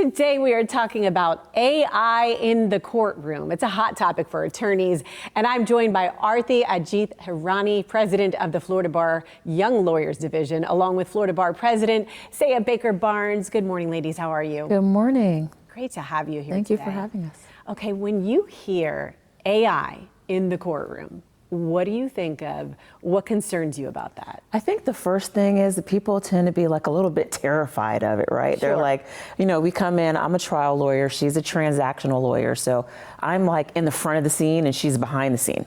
Today we are talking about AI in the courtroom. It's a hot topic for attorneys, and I'm joined by Arti Hirani, president of the Florida Bar Young Lawyers Division, along with Florida Bar President Saya Baker-Barnes. Good morning, ladies. How are you? Good morning. Great to have you here Thank today. you for having us. Okay, when you hear AI in the courtroom, what do you think of? What concerns you about that? I think the first thing is that people tend to be like a little bit terrified of it, right? Sure. They're like, you know, we come in, I'm a trial lawyer, she's a transactional lawyer. So I'm like in the front of the scene and she's behind the scene.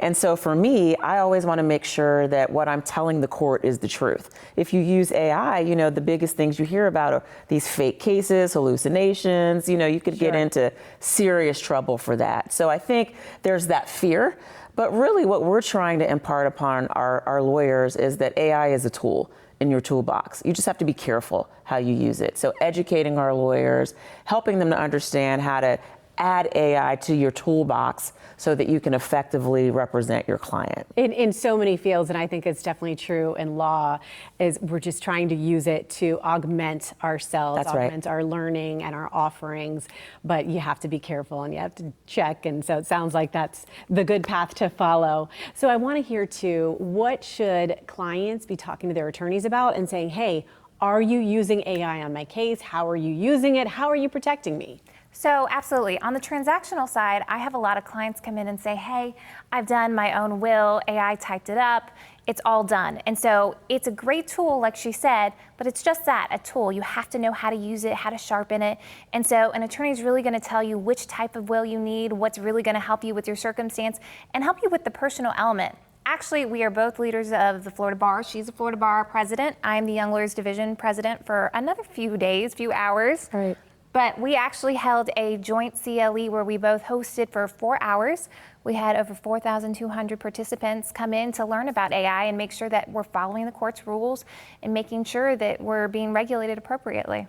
And so for me, I always want to make sure that what I'm telling the court is the truth. If you use AI, you know, the biggest things you hear about are these fake cases, hallucinations, you know, you could get into serious trouble for that. So I think there's that fear. But really what we're trying to impart upon our lawyers is that AI is a tool in your toolbox. You just have to be careful how you use it. So educating our lawyers, helping them to understand how to add AI to your toolbox so that you can effectively represent your client. In so many fields, and I think it's definitely true in law, is we're just trying to use it to augment ourselves, augment our learning and our offerings, but you have to be careful and you have to check, and so it sounds like that's the good path to follow. So I want to hear too, what should clients be talking to their attorneys about and saying, hey, are you using AI on my case? How are you using it? How are you protecting me? So absolutely. On the transactional side, I have a lot of clients come in and say, hey, I've done my own will, AI typed it up, it's all done. And so it's a great tool, like she said, but it's just that, a tool. You have to know how to use it, how to sharpen it. And so an attorney is really going to tell you which type of will you need, what's really going to help you with your circumstance, and help you with the personal element. Actually, we are both leaders of the Florida Bar. She's a Florida Bar president. I'm the Young Lawyers Division president for another few days, few hours. Right. But we actually held a joint CLE where we both hosted for 4 hours. We had over 4,200 participants come in to learn about AI and make sure that we're following the court's rules and making sure that we're being regulated appropriately.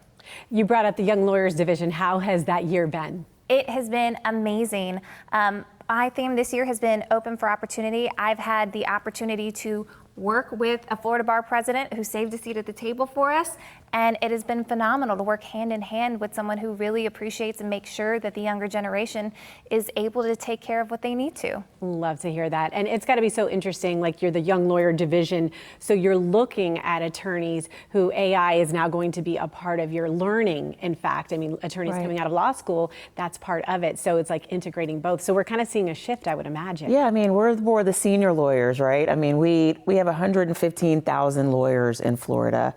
You brought up the Young Lawyers Division. How has that year been? It has been amazing. My theme this year has been open for opportunity. I've had the opportunity to work with a Florida Bar president who saved a seat at the table for us, and it has been phenomenal to work hand in hand with someone who really appreciates and makes sure that the younger generation is able to take care of what they need to. Love to hear that. And it's got to be so interesting, like you're the Young Lawyer Division, so you're looking at attorneys who AI is now going to be a part of your learning. In fact, I mean, attorneys coming out of law school, that's part of it. So it's like integrating both. So we're kind of seeing a shift, I would imagine. Yeah, I mean, we're more the senior lawyers, right? I mean, we have 115,000 lawyers in Florida.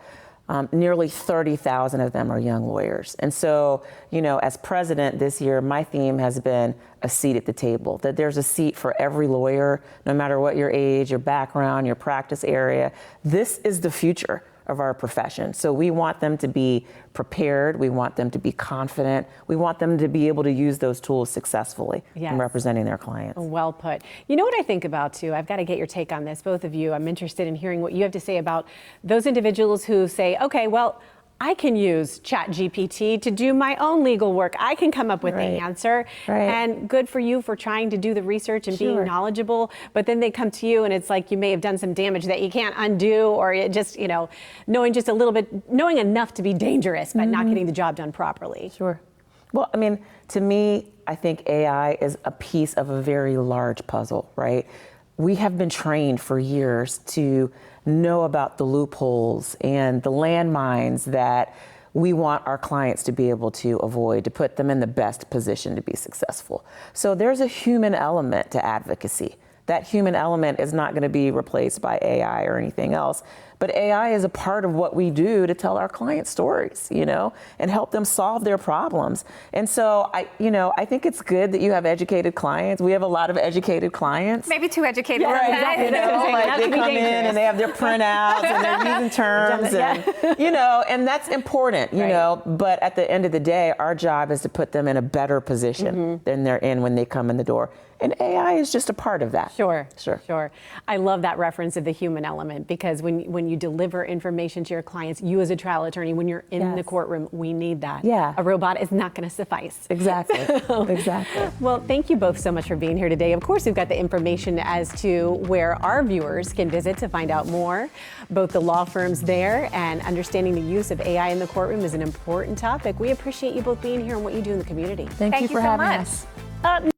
Nearly 30,000 of them are young lawyers. And so, you know, as president this year, my theme has been a seat at the table, that there's a seat for every lawyer, no matter what your age, your background, your practice area. This is the future of our profession. So we want them to be prepared. We want them to be confident. We want them to be able to use those tools successfully in representing their clients. Well put. You know what I think about too? I've got to get your take on this, both of you. I'm interested in hearing what you have to say about those individuals who say, okay, well, I can use ChatGPT to do my own legal work. I can come up with the answer. And good for you for trying to do the research and being knowledgeable. But then they come to you and it's like you may have done some damage that you can't undo, or it just, you know, knowing just a little bit, knowing enough to be dangerous, but not getting the job done properly. Sure. Well, I mean, to me, I think AI is a piece of a very large puzzle, right? We have been trained for years to know about the loopholes and the landmines that we want our clients to be able to avoid, to put them in the best position to be successful. So there's a human element to advocacy. That human element is not going to be replaced by AI or anything else. But AI is a part of what we do to tell our clients stories, you know, and help them solve their problems. And so I think it's good that you have educated clients. We have a lot of educated clients. Maybe too educated. You know, like they come in and they have their printouts and they're using terms and, you know, and that's important, you know, but at the end of the day, our job is to put them in a better position than they're in when they come in the door. And AI is just a part of that. Sure. I love that reference of the human element, because when you deliver information to your clients, you as a trial attorney, when you're in the Yes. courtroom, we need that. Yeah. A robot is not going to suffice. Exactly. Exactly. Well, thank you both so much for being here today. Of course, we've got the information as to where our viewers can visit to find out more. Both the law firms there and understanding the use of AI in the courtroom is an important topic. We appreciate you both being here and what you do in the community. Thank you for so having much. us. Up